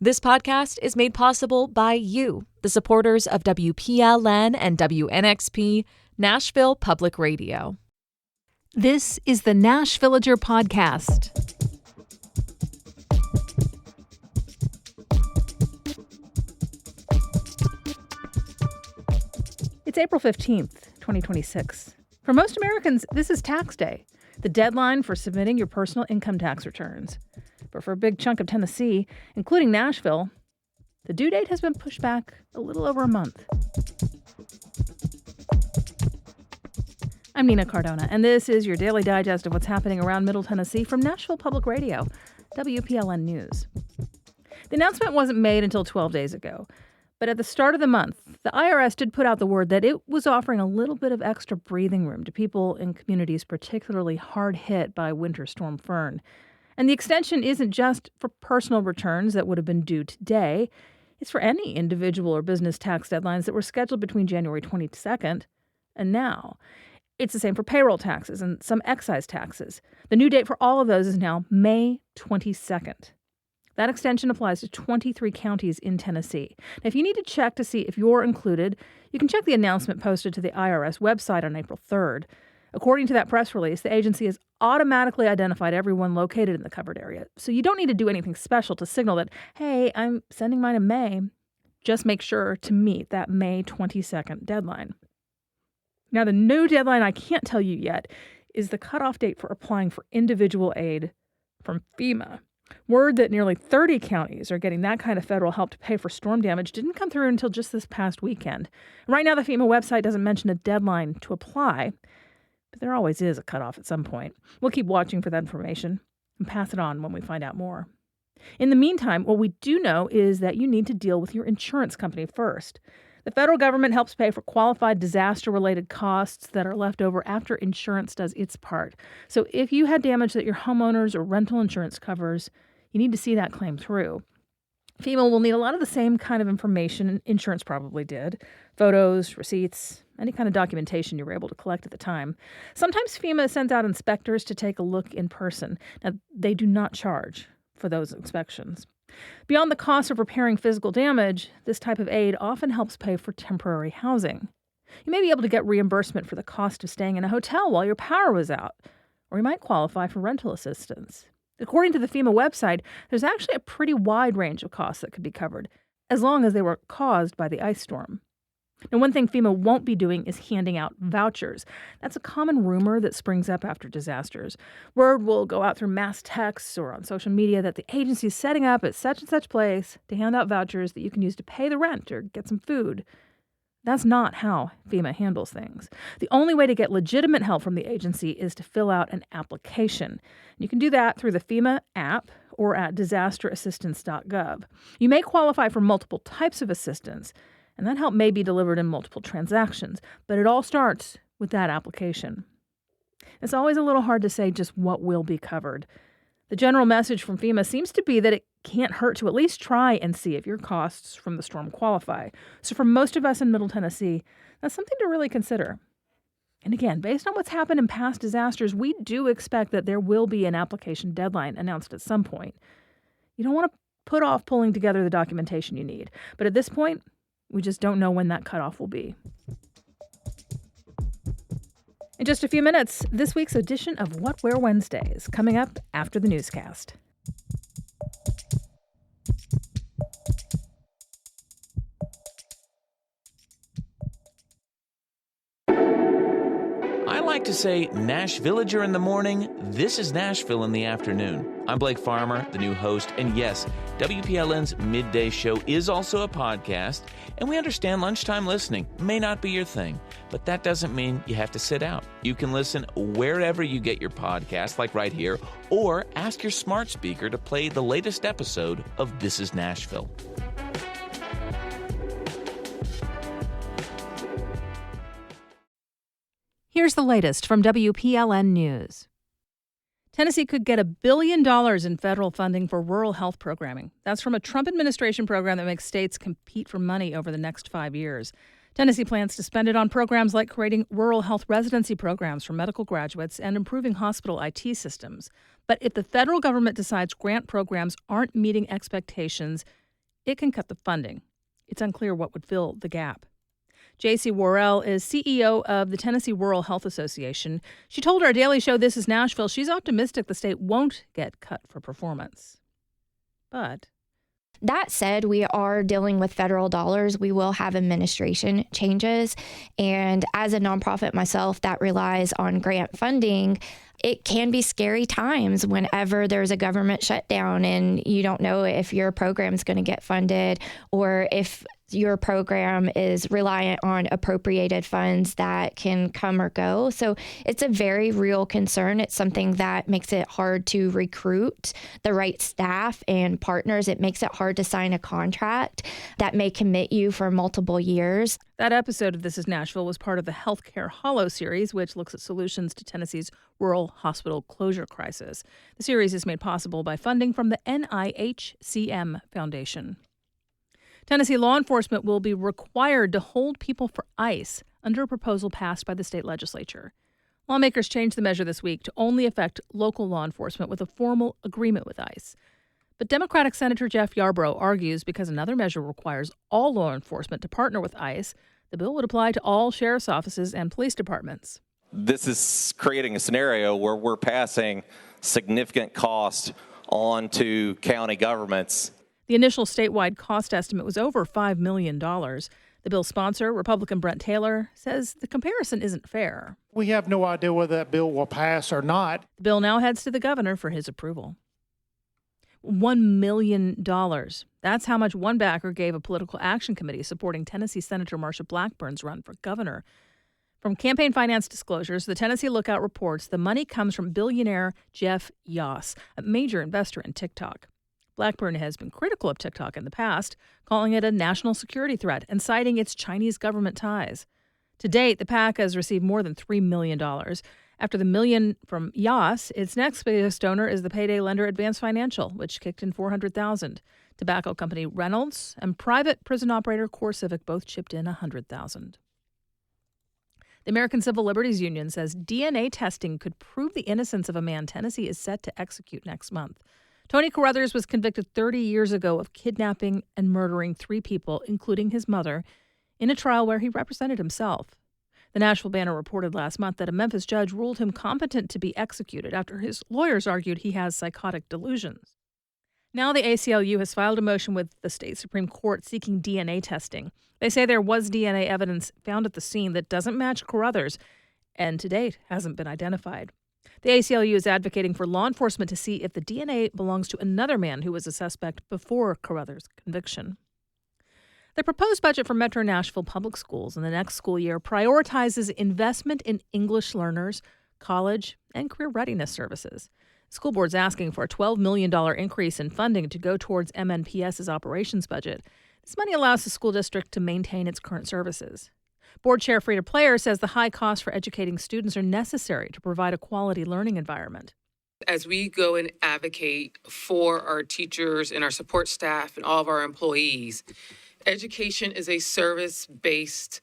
This podcast is made possible by you, the supporters of WPLN and WNXP, Nashville Public Radio. This is the Nashvillager Podcast. It's April 15th, 2026. For most Americans, this is tax day, the deadline for submitting your personal income tax returns. But for a big chunk of Tennessee, including Nashville, the due date has been pushed back a little over a month. I'm Nina Cardona, and this is your daily digest of what's happening around Middle Tennessee from Nashville Public Radio, WPLN News. The announcement wasn't made until 12 days ago, but at the start of the month, the IRS did put out the word that it was offering a little bit of extra breathing room to people in communities particularly hard hit by Winter Storm Fern. And the extension isn't just for personal returns that would have been due today. It's for any individual or business tax deadlines that were scheduled between January 22nd and now. It's the same for payroll taxes and some excise taxes. The new date for all of those is now May 22nd. That extension applies to 23 counties in Tennessee. Now, if you need to check to see if you're included, you can check the announcement posted to the IRS website on April 3rd. According to that press release, the agency has automatically identified everyone located in the covered area. So you don't need to do anything special to signal that, hey, I'm sending mine in May. Just make sure to meet that May 22nd deadline. Now, the new deadline I can't tell you yet is the cutoff date for applying for individual aid from FEMA. Word that nearly 30 counties are getting that kind of federal help to pay for storm damage didn't come through until just this past weekend. Right now, the FEMA website doesn't mention a deadline to apply, but there always is a cutoff at some point. We'll keep watching for that information and pass it on when we find out more. In the meantime, what we do know is that you need to deal with your insurance company first. The federal government helps pay for qualified disaster-related costs that are left over after insurance does its part. So if you had damage that your homeowners or rental insurance covers, you need to see that claim through. FEMA will need a lot of the same kind of information insurance probably did. Photos, receipts, any kind of documentation you were able to collect at the time. Sometimes FEMA sends out inspectors to take a look in person. Now, they do not charge for those inspections. Beyond the cost of repairing physical damage, this type of aid often helps pay for temporary housing. You may be able to get reimbursement for the cost of staying in a hotel while your power was out, or you might qualify for rental assistance. According to the FEMA website, there's actually a pretty wide range of costs that could be covered, as long as they were caused by the ice storm. Now, one thing FEMA won't be doing is handing out vouchers. That's a common rumor that springs up after disasters. Word will go out through mass texts or on social media that the agency is setting up at such and such place to hand out vouchers that you can use to pay the rent or get some food. That's not how FEMA handles things. The only way to get legitimate help from the agency is to fill out an application. You can do that through the FEMA app or at disasterassistance.gov. You may qualify for multiple types of assistance, and that help may be delivered in multiple transactions, but it all starts with that application. It's always a little hard to say just what will be covered. The general message from FEMA seems to be that it can't hurt to at least try and see if your costs from the storm qualify. So for most of us in Middle Tennessee, that's something to really consider. And again, based on what's happened in past disasters, we do expect that there will be an application deadline announced at some point. You don't want to put off pulling together the documentation you need. But at this point, we just don't know when that cutoff will be. In just a few minutes, this week's edition of What Where Wednesday is coming up after the newscast. I like to say Nashvillager in the morning, this is Nashville in the afternoon. I'm Blake Farmer, the new host, and yes, WPLN's midday show is also a podcast, and we understand lunchtime listening may not be your thing, but that doesn't mean you have to sit out. You can listen wherever you get your podcast, like right here, or ask your smart speaker to play the latest episode of This is Nashville. Here's the latest from WPLN News. Tennessee could get $1 billion in federal funding for rural health programming. That's from a Trump administration program that makes states compete for money over the next 5 years. Tennessee plans to spend it on programs like creating rural health residency programs for medical graduates and improving hospital IT systems. But if the federal government decides grant programs aren't meeting expectations, it can cut the funding. It's unclear what would fill the gap. J.C. Worrell is CEO of the Tennessee Rural Health Association. She told our Daily Show This is Nashville she's optimistic the state won't get cut for performance. But that said, we are dealing with federal dollars. We will have administration changes. And as a nonprofit myself that relies on grant funding, it can be scary times whenever there's a government shutdown and you don't know if your program is going to get funded or if your program is reliant on appropriated funds that can come or go. So it's a very real concern. It's something that makes it hard to recruit the right staff and partners. It makes it hard to sign a contract that may commit you for multiple years. That episode of This is Nashville was part of the Healthcare Hollow series, which looks at solutions to Tennessee's rural hospital closure crisis. The series is made possible by funding from the NIHCM Foundation. Tennessee law enforcement will be required to hold people for ICE under a proposal passed by the state legislature. Lawmakers changed the measure this week to only affect local law enforcement with a formal agreement with ICE. But Democratic Senator Jeff Yarbrough argues because another measure requires all law enforcement to partner with ICE, the bill would apply to all sheriff's offices and police departments. This is creating a scenario where we're passing significant cost on to county governments. The initial statewide cost estimate was over $5 million. The bill's sponsor, Republican Brent Taylor, says the comparison isn't fair. We have no idea whether that bill will pass or not. The bill now heads to the governor for his approval. $1 million. That's how much one backer gave a political action committee supporting Tennessee Senator Marsha Blackburn's run for governor. From campaign finance disclosures, the Tennessee Lookout reports the money comes from billionaire Jeff Yoss, a major investor in TikTok. Blackburn has been critical of TikTok in the past, calling it a national security threat and citing its Chinese government ties. To date, the PAC has received more than $3 million. After the $1 million from Yoss, its next biggest donor is the payday lender Advance Financial, which kicked in $400,000. Tobacco company Reynolds and private prison operator CoreCivic both chipped in $100,000. The American Civil Liberties Union says DNA testing could prove the innocence of a man Tennessee is set to execute next month. Tony Carruthers was convicted 30 years ago of kidnapping and murdering 3 people, including his mother, in a trial where he represented himself. The Nashville Banner reported last month that a Memphis judge ruled him competent to be executed after his lawyers argued he has psychotic delusions. Now the ACLU has filed a motion with the state Supreme Court seeking DNA testing. They say there was DNA evidence found at the scene that doesn't match Carruthers and to date hasn't been identified. The ACLU is advocating for law enforcement to see if the DNA belongs to another man who was a suspect before Carruthers' conviction. The proposed budget for Metro Nashville Public Schools in the next school year prioritizes investment in English learners, college, and career readiness services. The school board's asking for a $12 million increase in funding to go towards MNPS's operations budget. This money allows the school district to maintain its current services. Board Chair Frida Player says the high costs for educating students are necessary to provide a quality learning environment. As we go and advocate for our teachers and our support staff and all of our employees, education is a service-based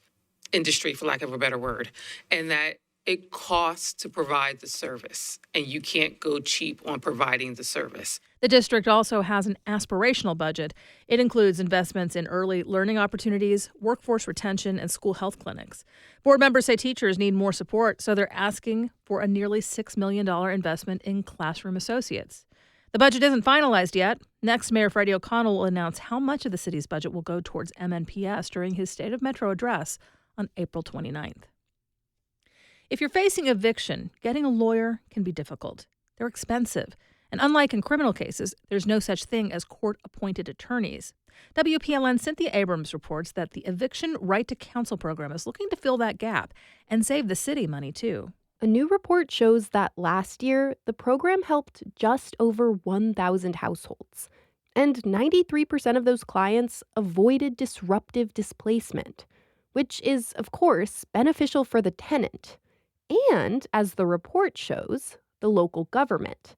industry, for lack of a better word, and that it costs to provide the service, and you can't go cheap on providing the service. The district also has an aspirational budget. It includes investments in early learning opportunities, workforce retention, and school health clinics. Board members say teachers need more support, so they're asking for a nearly $6 million investment in classroom associates. The budget isn't finalized yet. Next, Mayor Freddie O'Connell will announce how much of the city's budget will go towards MNPS during his State of Metro address on April 29th. If you're facing eviction, getting a lawyer can be difficult. They're expensive. And unlike in criminal cases, there's no such thing as court-appointed attorneys. WPLN Cynthia Abrams reports that the Eviction Right to Counsel program is looking to fill that gap and save the city money, too. A new report shows that last year, the program helped just over 1,000 households. And 93% of those clients avoided disruptive displacement, which is, of course, beneficial for the tenant. And, as the report shows, the local government.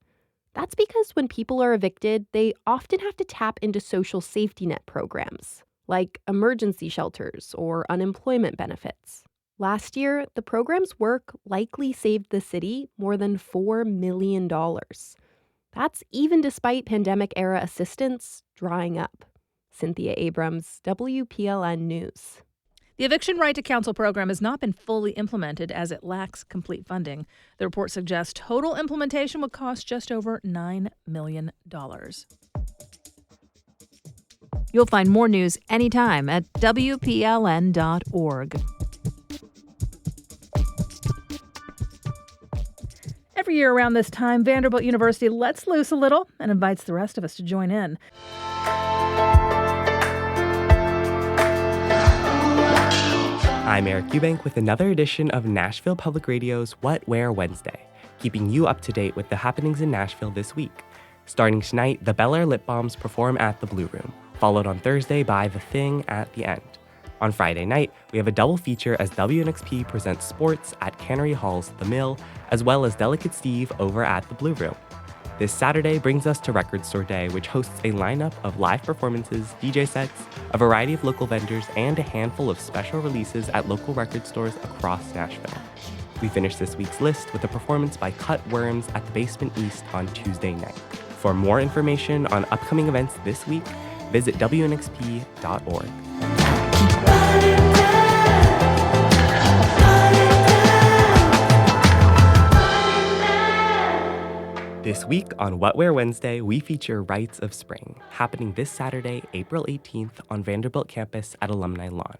That's because when people are evicted, they often have to tap into social safety net programs, like emergency shelters or unemployment benefits. Last year, the program's work likely saved the city more than $4 million. That's even despite pandemic-era assistance drying up. Cynthia Abrams, WPLN News. The eviction right to counsel program has not been fully implemented as it lacks complete funding. The report suggests total implementation would cost just over $9 million. You'll find more news anytime at WPLN.org. Every year around this time, Vanderbilt University lets loose a little and invites the rest of us to join in. I'm Eric Eubank with another edition of Nashville Public Radio's What, Where Wednesday, keeping you up to date with the happenings in Nashville this week. Starting tonight, the Bel Air Lip Balms perform at the Blue Room, followed on Thursday by The Thing at the end. On Friday night, we have a double feature as WNXP presents sports at Cannery Hall's The Mill, as well as Delicate Steve over at the Blue Room. This Saturday brings us to Record Store Day, which hosts a lineup of live performances, DJ sets, a variety of local vendors, and a handful of special releases at local record stores across Nashville. We finish this week's list with a performance by Cut Worms at the Basement East on Tuesday night. For more information on upcoming events this week, visit WNXP.org. This week on What Wear Wednesday, we feature Rites of Spring, happening this Saturday, April 18th on Vanderbilt campus at Alumni Lawn.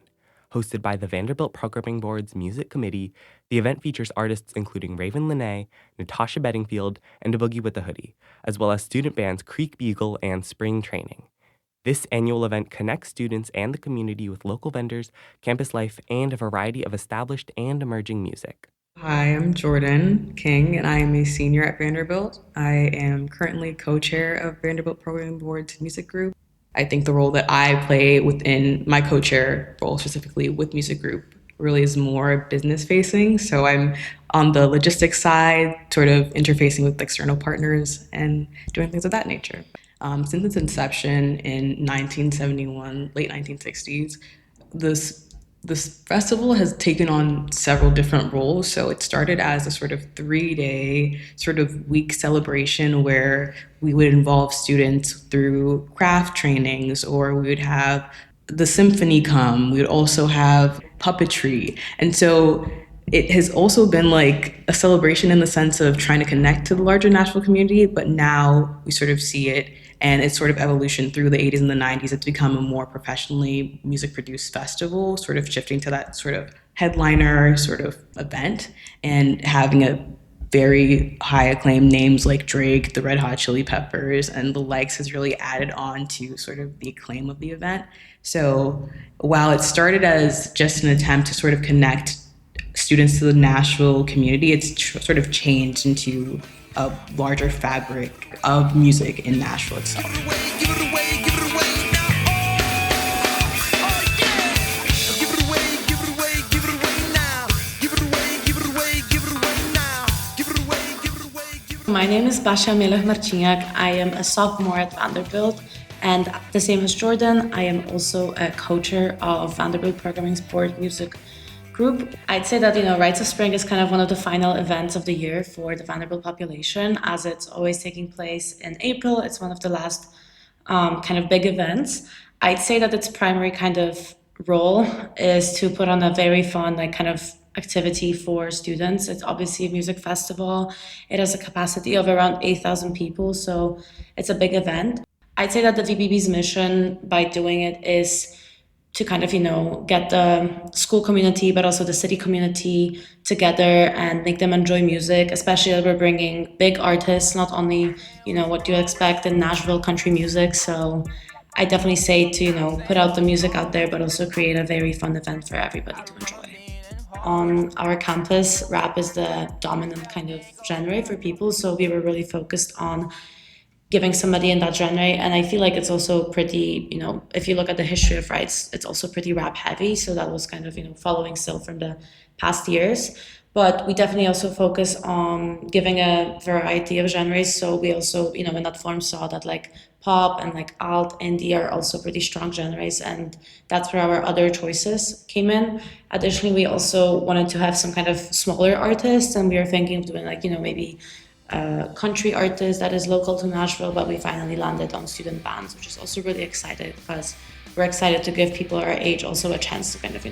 Hosted by the Vanderbilt Programming Board's Music Committee, the event features artists including Raven Lene, Natasha Bedingfield, and A Boogie with a Hoodie, as well as student bands Creek Beagle and Spring Training. This annual event connects students and the community with local vendors, campus life, and a variety of established and emerging music. Hi, I'm Jordan King, and I am a senior at Vanderbilt. I am currently co-chair of Vanderbilt Programming Board's music group. I think the role that I play within my co-chair role, specifically with music group, really is more business-facing. So I'm on the logistics side, sort of interfacing with external partners and doing things of that nature. Since its inception in 1971, late 1960s, this festival has taken on several different roles. So it started as a sort of 3-day sort of week celebration where we would involve students through craft trainings, or we would have the symphony come. We would also have puppetry. And so it has also been like a celebration in the sense of trying to connect to the larger Nashville community, but now we sort of see it and its sort of evolution through the 80s and the 90s. It's become a more professionally music-produced festival, sort of shifting to that sort of headliner sort of event and having a very high acclaimed names like Drake, the Red Hot Chili Peppers, and the likes has really added on to sort of the acclaim of the event. So while it started as just an attempt to sort of connect students to the Nashville community, it's sort of changed into a larger fabric of music in Nashville itself. My name is Basha Melech Marciniak. I am a sophomore at Vanderbilt, and the same as Jordan, I am also a co-chair of Vanderbilt Programming Board Music Group. I'd say that, Rites of Spring is kind of one of the final events of the year for the Vanderbilt population, as it's always taking place in April. It's one of the last kind of big events. I'd say that its primary kind of role is to put on a very fun, kind of activity for students. It's obviously a music festival. It has a capacity of around 8,000 people, so it's a big event. I'd say that the VBB's mission by doing it is to kind of, get the school community, but also the city community together and make them enjoy music, especially that we're bringing big artists, not only, what you expect in Nashville country music. So I definitely say to, put out the music out there, but also create a very fun event for everybody to enjoy. On our campus, rap is the dominant kind of genre for people. So we were really focused on giving somebody in that genre. And I feel like it's also pretty, if you look at the history of rights, it's also pretty rap heavy. So that was kind of, following still from the past years. But we definitely also focus on giving a variety of genres. So we also, in that form saw that pop and alt, indie are also pretty strong genres. And that's where our other choices came in. Additionally, we also wanted to have some kind of smaller artists. And we were thinking of doing maybe country artist that is local to Nashville, but we finally landed on student bands, which is also really exciting because we're excited to give people our age also a chance to kind of,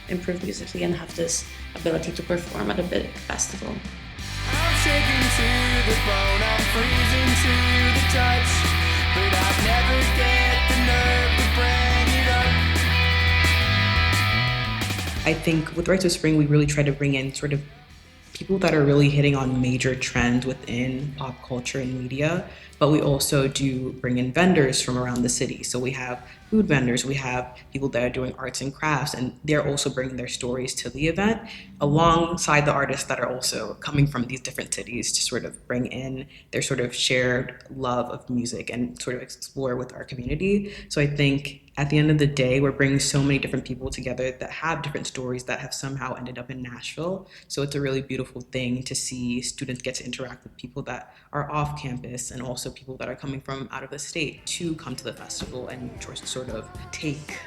improve musically and have this ability to perform at a big festival. I'm shaking to the bone, I'm freezing to the touch, but I've never get the nerve to bring it up. I think with Rites of Spring, we really try to bring in sort of people that are really hitting on major trends within pop culture and media, but we also do bring in vendors from around the city. So we have food vendors, we have people that are doing arts and crafts, and they're also bringing their stories to the event alongside the artists that are also coming from these different cities to sort of bring in their sort of shared love of music and sort of explore with our community. So I think at the end of the day, we're bringing so many different people together that have different stories that have somehow ended up in Nashville. So it's a really beautiful thing to see students get to interact with people that are off campus and also people that are coming from out of the state to come to the festival and sort of take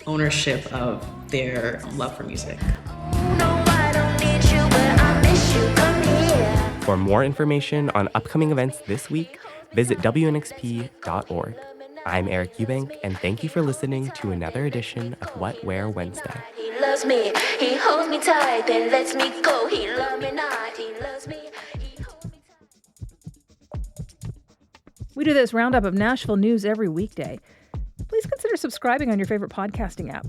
ownership of their love for music. For more information on upcoming events this week, visit WNXP.org. I'm Eric Eubank, and thank you for listening to another edition of What, Where, Wednesday. He loves me, he holds me tight, then lets me go. He loves me not, he loves me, he holds me tight. We do this roundup of Nashville news every weekday. Please consider subscribing on your favorite podcasting app.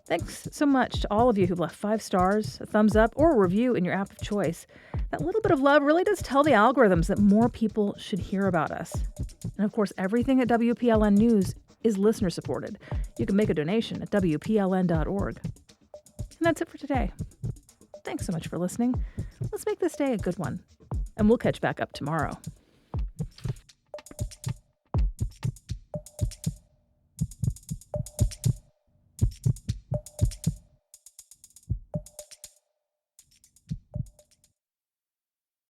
Thanks so much to all of you who've left 5 stars, a thumbs up, or a review in your app of choice. That little bit of love really does tell the algorithms that more people should hear about us. And of course, everything at WPLN News is listener supported. You can make a donation at WPLN.org. And that's it for today. Thanks so much for listening. Let's make this day a good one. And we'll catch back up tomorrow.